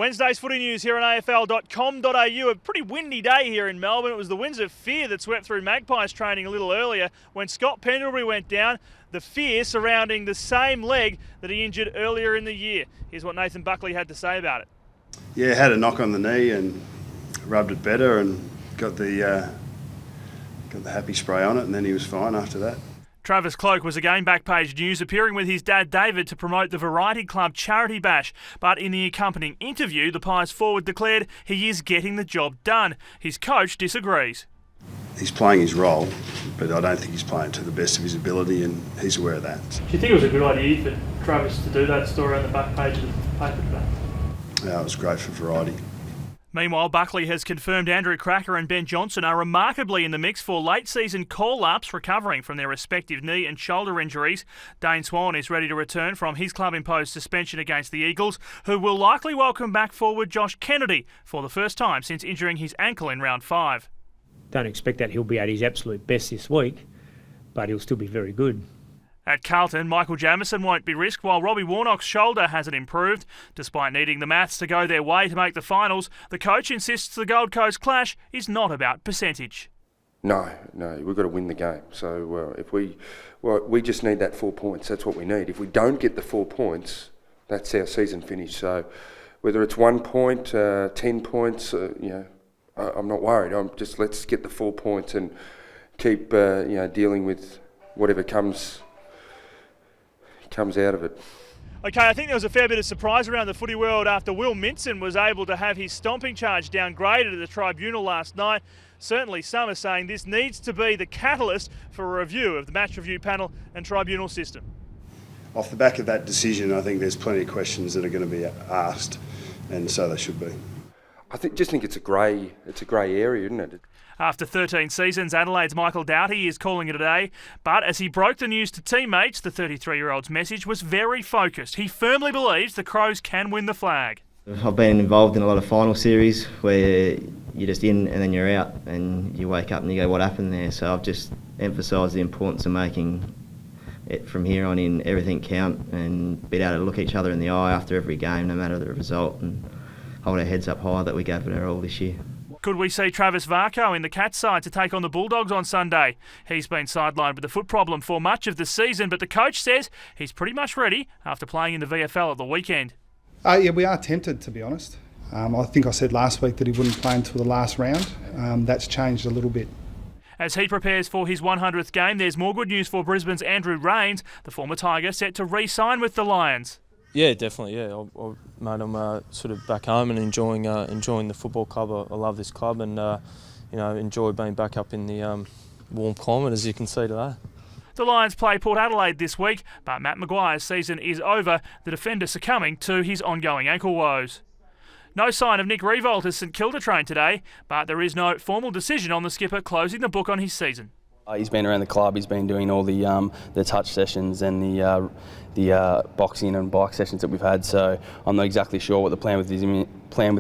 Wednesday's footy news here on AFL.com.au. A pretty windy day here in Melbourne. It was the winds of fear that swept through Magpies training a little earlier when Scott Pendlebury went down. The fear surrounding the same leg that he injured earlier in the year. Here's what Nathan Buckley had to say about it. Yeah, had a knock on the knee and rubbed it better and got the happy spray on it, and then he was fine after that. Travis Cloke was again Backpage News, appearing with his dad David to promote the Variety Club Charity Bash. But in the accompanying interview, the Pies forward declared he is getting the job done. His coach disagrees. He's playing his role, but I don't think he's playing to the best of his ability, and he's aware of that. Do you think it was a good idea for Travis to do that story on the back page of the paper today? Yeah, it was great for Variety. Meanwhile, Buckley has confirmed Andrew Cracker and Ben Johnson are remarkably in the mix for late-season call-ups, recovering from their respective knee and shoulder injuries. Dane Swan is ready to return from his club-imposed suspension against the Eagles, who will likely welcome back forward Josh Kennedy for the first time since injuring his ankle in round 5. Don't expect that he'll be at his absolute best this week, but he'll still be very good. At Carlton, Michael Jamieson won't be risked while Robbie Warnock's shoulder hasn't improved. Despite needing the Maths to go their way to make the finals, the coach insists the Gold Coast clash is not about percentage. No, we've got to win the game. So we just need that 4 points. That's what we need. If we don't get the 4 points, that's our season finish. So whether it's 1 point, 10 points, I'm not worried. Let's get the 4 points and keep dealing with whatever comes out of it. Okay, I think there was a fair bit of surprise around the footy world after Will Minson was able to have his stomping charge downgraded at the tribunal last night. Certainly some are saying this needs to be the catalyst for a review of the match review panel and tribunal system. Off the back of that decision, I think there's plenty of questions that are going to be asked, and so they should be. I think it's a grey area, isn't it? After 13 seasons, Adelaide's Michael Doughty is calling it a day. But as he broke the news to teammates, the 33-year-old's message was very focused. He firmly believes the Crows can win the flag. I've been involved in a lot of final series where you're just in and then you're out and you wake up and you go, what happened there? So I've just emphasised the importance of making it from here on in everything count and be able to look each other in the eye after every game, no matter the result, and hold our heads up high that we gave it our all this year. Could we see Travis Varco in the Cats side to take on the Bulldogs on Sunday? He's been sidelined with a foot problem for much of the season, but the coach says he's pretty much ready after playing in the VFL at the weekend. Yeah, we are tempted, to be honest. I think I said last week that he wouldn't play until the last round. That's changed a little bit. As he prepares for his 100th game, there's more good news for Brisbane's Andrew Rains, the former Tiger set to re-sign with the Lions. Yeah, definitely. Yeah, mate, I'm sort of back home and enjoying the football club. I love this club, and enjoy being back up in the warm climate, as you can see today. The Lions play Port Adelaide this week, but Matt Maguire's season is over, the defender succumbing to his ongoing ankle woes. No sign of Nick Riewoldt as St Kilda trained today, but there is no formal decision on the skipper closing the book on his season. He's been around the club. He's been doing all the touch sessions and the boxing and bike sessions that we've had. So I'm not exactly sure what the plan with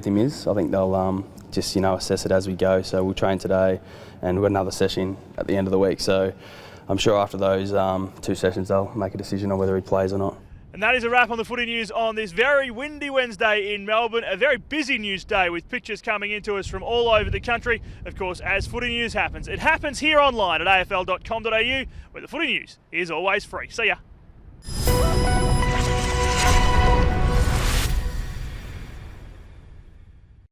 him is. I think they'll just assess it as we go. So we'll train today, and we've got another session at the end of the week. So I'm sure after those 2 sessions they'll make a decision on whether he plays or not. And that is a wrap on the footy news on this very windy Wednesday in Melbourne. A very busy news day with pictures coming into us from all over the country. Of course, as footy news happens, it happens here online at afl.com.au, where the footy news is always free. See ya.